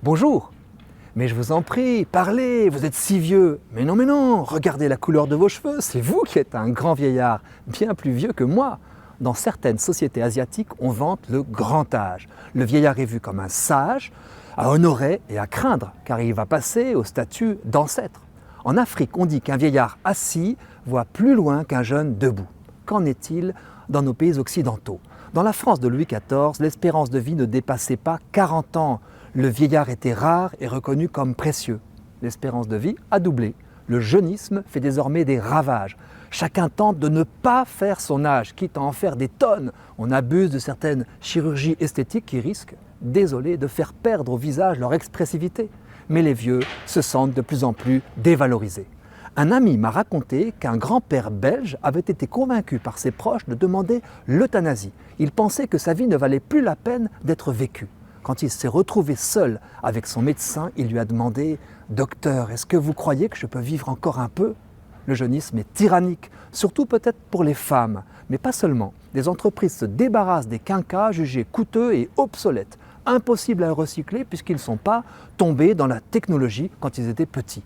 Bonjour. Mais je vous en prie, parlez, vous êtes si vieux. Mais non, regardez la couleur de vos cheveux, c'est vous qui êtes un grand vieillard, bien plus vieux que moi. Dans certaines sociétés asiatiques, on vante le grand âge. Le vieillard est vu comme un sage, à honorer et à craindre, car il va passer au statut d'ancêtre. En Afrique, on dit qu'un vieillard assis voit plus loin qu'un jeune debout. Qu'en est-il dans nos pays occidentaux? Dans la France de Louis XIV, l'espérance de vie ne dépassait pas 40 ans. Le vieillard était rare et reconnu comme précieux. L'espérance de vie a doublé. Le jeunisme fait désormais des ravages. Chacun tente de ne pas faire son âge, quitte à en faire des tonnes. On abuse de certaines chirurgies esthétiques qui risquent, désolé, de faire perdre au visage leur expressivité. Mais les vieux se sentent de plus en plus dévalorisés. Un ami m'a raconté qu'un grand-père belge avait été convaincu par ses proches de demander l'euthanasie. Il pensait que sa vie ne valait plus la peine d'être vécue. Quand il s'est retrouvé seul avec son médecin, il lui a demandé « Docteur, est-ce que vous croyez que je peux vivre encore un peu ?» Le jeunisme est tyrannique, surtout peut-être pour les femmes, mais pas seulement. Des entreprises se débarrassent des quinquas jugés coûteux et obsolètes, impossibles à recycler puisqu'ils ne sont pas tombés dans la technologie quand ils étaient petits.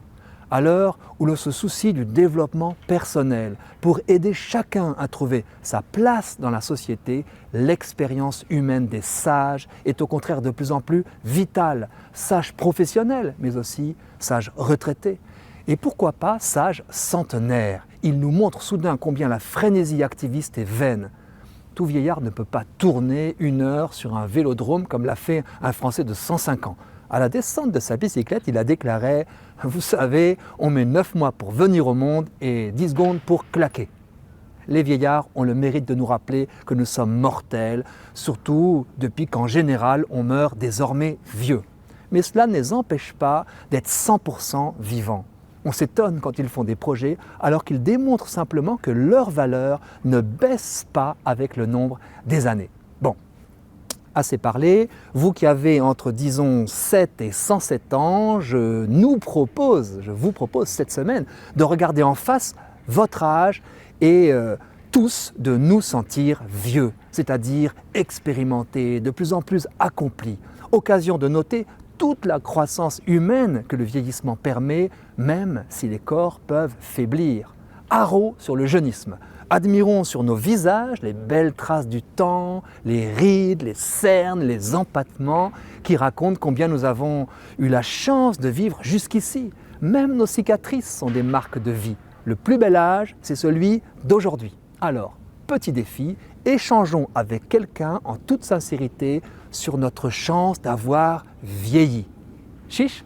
À l'heure où l'on se soucie du développement personnel pour aider chacun à trouver sa place dans la société, l'expérience humaine des sages est au contraire de plus en plus vitale. Sages professionnels, mais aussi sages retraités. Et pourquoi pas sages centenaires? Ils nous montrent soudain combien la frénésie activiste est vaine. Tout vieillard ne peut pas tourner 1 heure sur un vélodrome comme l'a fait un Français de 105 ans. À la descente de sa bicyclette, il a déclaré « Vous savez, on met 9 mois pour venir au monde et 10 secondes pour claquer ». Les vieillards ont le mérite de nous rappeler que nous sommes mortels, surtout depuis qu'en général on meurt désormais vieux. Mais cela ne les empêche pas d'être 100% vivants. On s'étonne quand ils font des projets alors qu'ils démontrent simplement que leur valeur ne baisse pas avec le nombre des années. Bon. Assez parlé, vous qui avez entre disons 7 et 107 ans, je vous propose cette semaine de regarder en face votre âge et tous de nous sentir vieux, c'est-à-dire expérimentés, de plus en plus accomplis. Occasion de noter toute la croissance humaine que le vieillissement permet, même si les corps peuvent faiblir. Haro sur le jeunisme. Admirons sur nos visages les belles traces du temps, les rides, les cernes, les empattements qui racontent combien nous avons eu la chance de vivre jusqu'ici. Même nos cicatrices sont des marques de vie. Le plus bel âge, c'est celui d'aujourd'hui. Alors, petit défi, échangeons avec quelqu'un en toute sincérité sur notre chance d'avoir vieilli. Chiche ?